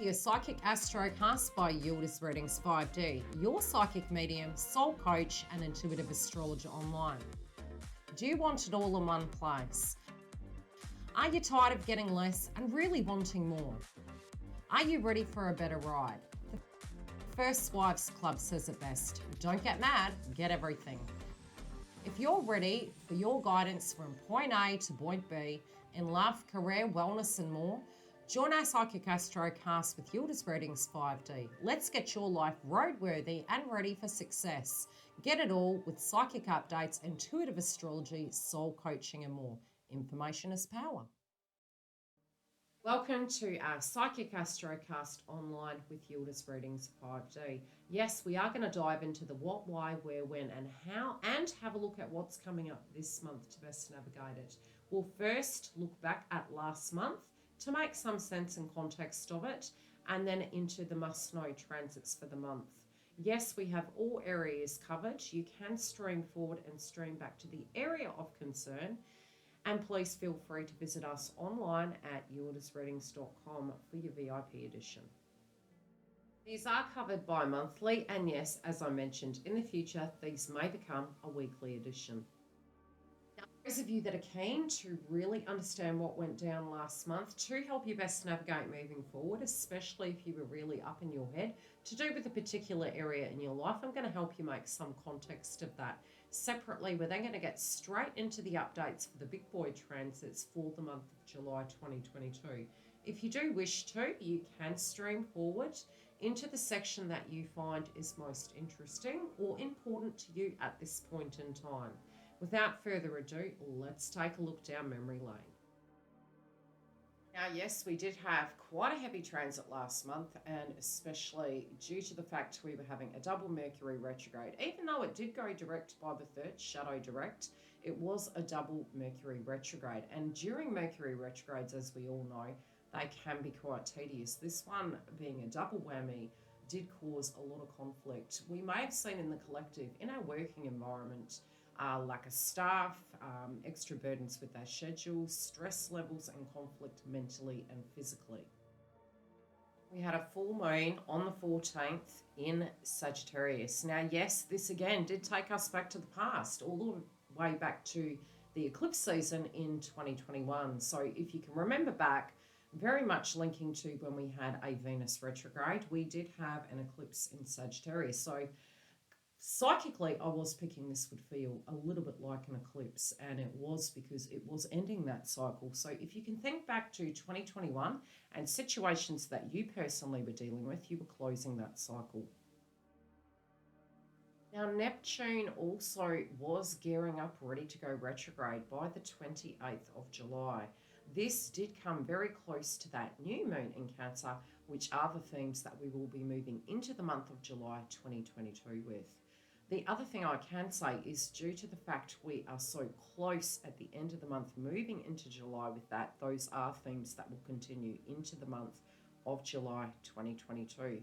Your Psychic Astrocast by YILDIZ Readings 5D, your psychic medium, soul coach, and intuitive astrologer online. Do you want it all in one place? Are you tired of getting less and really wanting more? Are you ready for a better ride? The First Wives Club says it best: don't get mad, get everything. If you're ready for your guidance from point A to point B in love, career, wellness, and more, join our Psychic Astrocast with YILDIZ Readings 5D. Let's get your life roadworthy and ready for success. Get it all with psychic updates, intuitive astrology, soul coaching, and more. Information is power. Welcome to our Psychic Astrocast online with YILDIZ Readings 5D. Yes, we are going to dive into the what, why, where, when, and how, and have a look at what's coming up this month to best navigate it. We'll first look back at last month to make some sense and context of it, and then into the must-know transits for the month. Yes, we have all areas covered. You can stream forward and stream back to the area of concern, and please feel free to visit us online at yildizreadings.com for your VIP edition. These are covered bi-monthly, and yes, as I mentioned, in the future, these may become a weekly edition. Now, those of you that are keen to really understand what went down last month to help you best navigate moving forward, especially if you were really up in your head to do with a particular area in your life, I'm going to help you make some context of that. Separately, we're then going to get straight into the updates for the big boy transits for the month of July 2022. If you do wish to, you can stream forward into the section that you find is most interesting or important to you at this point in time. Without further ado, let's take a look down memory lane. Now, yes, we did have quite a heavy transit last month, and especially due to the fact we were having a double Mercury retrograde. Even though it did go direct by the 3rd, shadow direct, it was a double Mercury retrograde. And during Mercury retrogrades, as we all know, they can be quite tedious. This one, being a double whammy, did cause a lot of conflict. We may have seen in the collective, in our working environment, lack of staff, extra burdens with their schedules, stress levels, and conflict mentally and physically. We had a full moon on the 14th in Sagittarius. Now, yes, this again did take us back to the past, all the way back to the eclipse season in 2021. So if you can remember back, very much linking to when we had a Venus retrograde, we did have an eclipse in Sagittarius. So psychically, I was picking this would feel a little bit like an eclipse, and it was because it was ending that cycle. So if you can think back to 2021 and situations that you personally were dealing with, you were closing that cycle. Now, Neptune also was gearing up, ready to go retrograde by the 28th of July. This did come very close to that new moon in Cancer, which are the themes that we will be moving into the month of July 2022 with. The other thing I can say is, due to the fact we are so close at the end of the month moving into July with that, those are themes that will continue into the month of July 2022.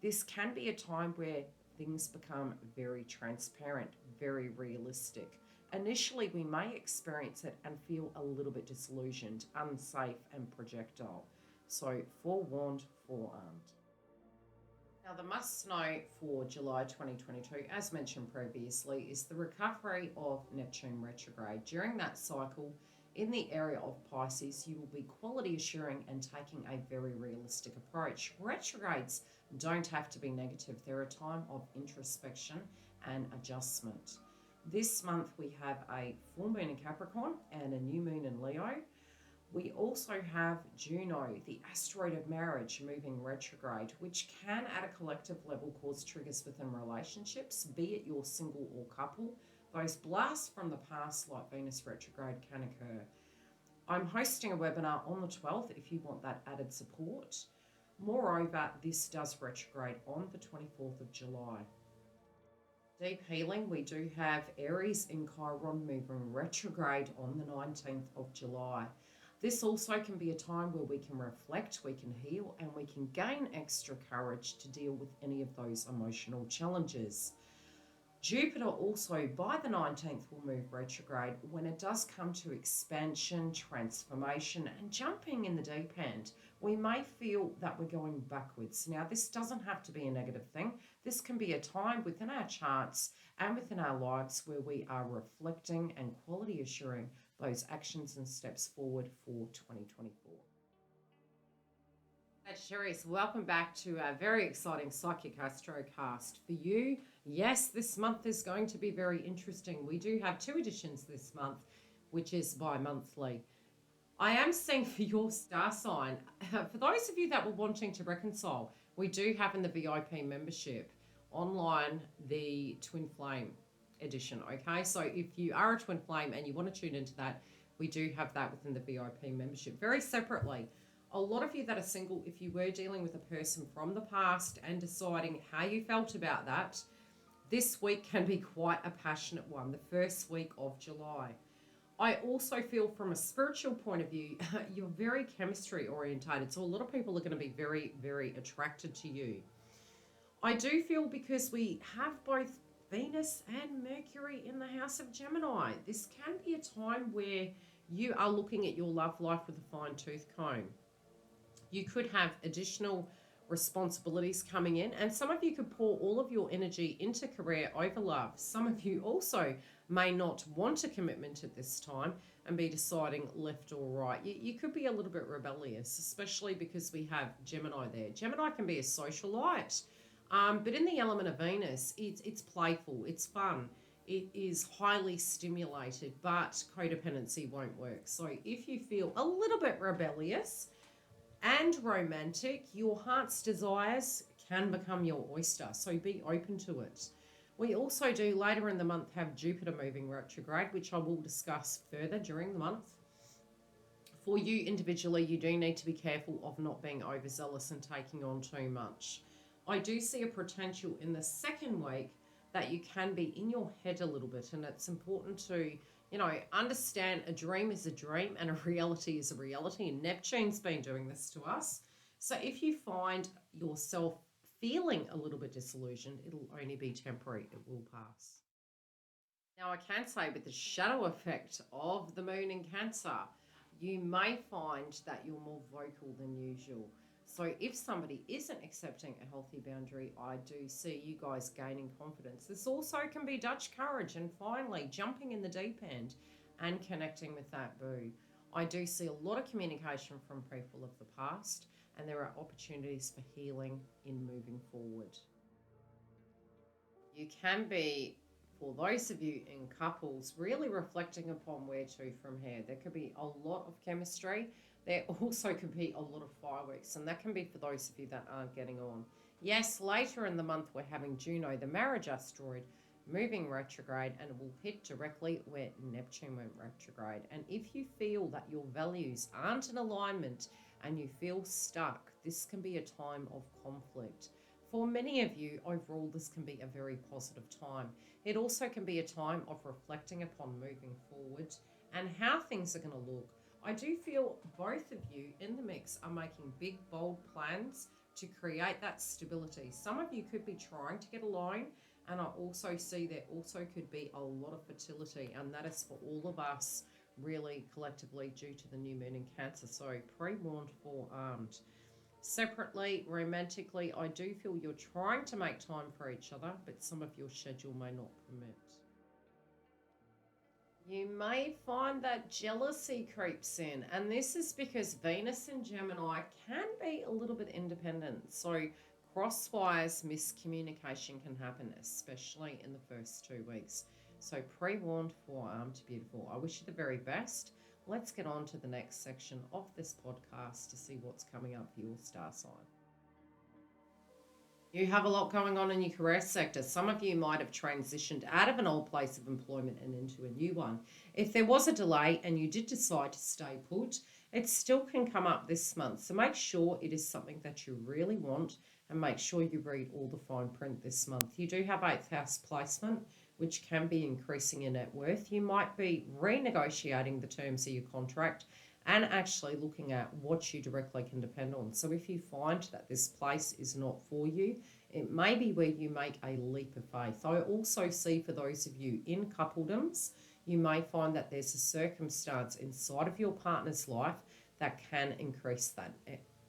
This can be a time where things become very transparent, very realistic. Initially, we may experience it and feel a little bit disillusioned, unsafe, and projectile. So, forewarned, forearmed. Now, the must-know for July 2022, as mentioned previously, is the recovery of Neptune retrograde. During that cycle, in the area of Pisces, you will be quality assuring and taking a very realistic approach. Retrogrades don't have to be negative. They're a time of introspection and adjustment. This month, we have a full moon in Capricorn and a new moon in Leo. We also have Juno, the asteroid of marriage, moving retrograde, which can at a collective level cause triggers within relationships, be it you're single or couple. Those blasts from the past, like Venus retrograde, can occur. I'm hosting a webinar on the 12th if you want that added support. Moreover, this does retrograde on the 24th of July. Deep healing, we do have Aries in Chiron moving retrograde on the 19th of July. This also can be a time where we can reflect, we can heal, and we can gain extra courage to deal with any of those emotional challenges. Jupiter also by the 19th will move retrograde when it does come to expansion, transformation, and jumping in the deep end. we may feel that we're going backwards. Now, this doesn't have to be a negative thing. This can be a time within our charts and within our lives where we are reflecting and quality assuring those actions and steps forward for 2024. Sagittarius, welcome back to a very exciting Psychic Astrocast for you. Yes, this month is going to be very interesting. We do have 2 editions this month, which is bi-monthly. I am seeing for your star sign, for those of you that were wanting to reconcile, we do have in the VIP membership online the Twin Flame edition, okay? So if you are a Twin Flame and you want to tune into that, we do have that within the VIP membership. Very separately, a lot of you that are single, if you were dealing with a person from the past and deciding how you felt about that, this week can be quite a passionate one, the first week of July. I also feel from a spiritual point of view, you're very chemistry orientated. So a lot of people are going to be very, very attracted to you. I do feel because we have both Venus and Mercury in the house of Gemini, this can be a time where you are looking at your love life with a fine-tooth comb. You could have additional responsibilities coming in, and some of you could pour all of your energy into career over love. Some of you also may not want a commitment at this time and be deciding left or right. You could be a little bit rebellious, especially because we have Gemini there. Gemini can be a socialite, but in the element of Venus, it's playful, it's fun, it is highly stimulated, but codependency won't work. So if you feel a little bit rebellious and romantic, your heart's desires can become your oyster, so be open to it. We also do later in the month have Jupiter moving retrograde, which I will discuss further during the month. For you individually, you do need to be careful of not being overzealous and taking on too much. I do see a potential in the second week that you can be in your head a little bit, and it's important to, understand a dream is a dream and a reality is a reality, and Neptune's been doing this to us. So if you find yourself feeling a little bit disillusioned, it'll only be temporary, it will pass. Now, I can say with the shadow effect of the moon in Cancer, you may find that you're more vocal than usual. So if somebody isn't accepting a healthy boundary, I do see you guys gaining confidence. This also can be Dutch courage and finally jumping in the deep end and connecting with that boo. I do see a lot of communication from people of the past, and there are opportunities for healing in moving forward. You can be, for those of you in couples, really reflecting upon where to from here. There could be a lot of chemistry. There also could be a lot of fireworks, and that can be for those of you that aren't getting on. Yes, later in the month, we're having Juno, the marriage asteroid, moving retrograde, and it will hit directly where Neptune went retrograde. And if you feel that your values aren't in alignment and you feel stuck, this can be a time of conflict. For many of you, overall, this can be a very positive time. It also can be a time of reflecting upon moving forward and how things are going to look. I do feel both of you in the mix are making big, bold plans to create that stability. Some of you could be trying to get a loan, and I also see there also could be a lot of fertility, and that is for all of us really collectively due to the new moon in Cancer. So pre-warned, forearmed. Separately, romantically, I do feel you're trying to make time for each other, but some of your schedule may not permit. You may find that jealousy creeps in, and this is because Venus in Gemini can be a little bit independent. So crosswise miscommunication can happen, especially in the first 2 weeks. So pre-warned, forearmed, beautiful. I wish you the very best. Let's get on to the next section of this podcast to see what's coming up for your star sign. You have a lot going on in your career sector. Some of you might have transitioned out of an old place of employment and into a new one. If there was a delay and you did decide to stay put, it still can come up this month. So make sure it is something that you really want, and make sure you read all the fine print this month. You do have 8th house placement, which can be increasing your net worth. You might be renegotiating the terms of your contract and actually looking at what you directly can depend on. So if you find that this place is not for you, it may be where you make a leap of faith. I also see for those of you in coupledoms, you may find that there's a circumstance inside of your partner's life that can increase that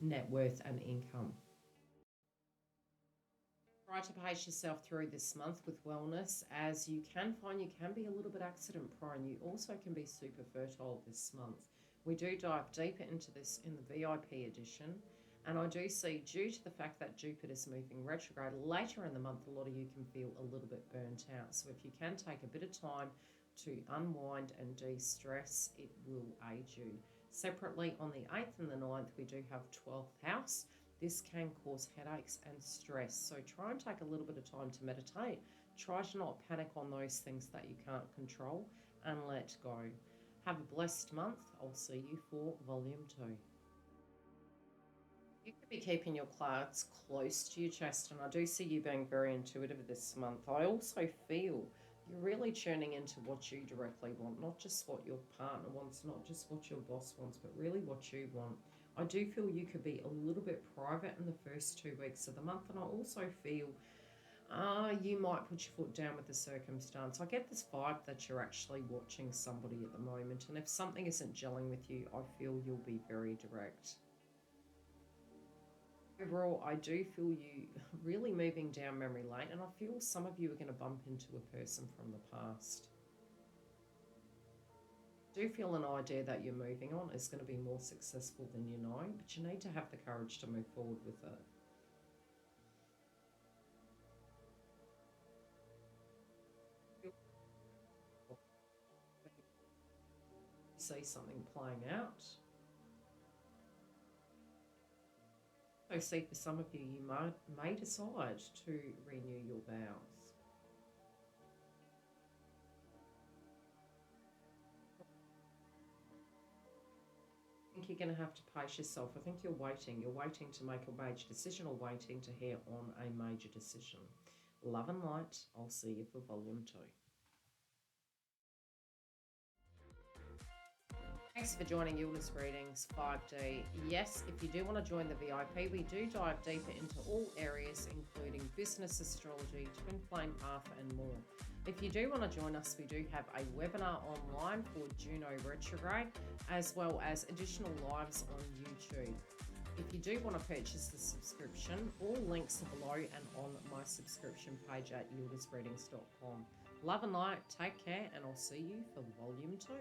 net worth and income. Try to pace yourself through this month with wellness, as you can find you can be a little bit accident prone. You also can be super fertile this month. We do dive deeper into this in the VIP edition. And I do see, due to the fact that Jupiter's moving retrograde later in the month, a lot of you can feel a little bit burnt out. So if you can take a bit of time to unwind and de-stress, it will aid you. Separately, on the 8th and the 9th, we do have 12th house. This can cause headaches and stress. So try and take a little bit of time to meditate. Try to not panic on those things that you can't control and let go. Have a blessed month. I'll see you for volume 2. You could be keeping your cards close to your chest, and I do see you being very intuitive this month. I also feel you're really tuning into what you directly want, not just what your partner wants, not just what your boss wants, but really what you want. I do feel you could be a little bit private in the first 2 weeks of the month, and I also feel you might put your foot down with the circumstance. I get this vibe that you're actually watching somebody at the moment, and if something isn't gelling with you, I feel you'll be very direct. Overall, I do feel you really moving down memory lane, and I feel some of you are going to bump into a person from the past. I do feel an idea that you're moving on is going to be more successful than you know, but you need to have the courage to move forward with it. You see something playing out. So see, for some of you, you may decide to renew your vows. I think you're going to have to pace yourself. I think you're waiting. You're waiting to make a major decision, or waiting to hear on a major decision. Love and light. I'll see you for volume 2. Thanks for joining YILDIZ Readings 5D. Yes, if you do want to join the VIP, we do dive deeper into all areas, including business astrology, twin flame path, and more. If you do want to join us, we do have a webinar online for Juno retrograde, as well as additional lives on YouTube. If you do want to purchase the subscription, all links are below and on my subscription page at yildizreadings.com. Love and light, take care, and I'll see you for volume 2.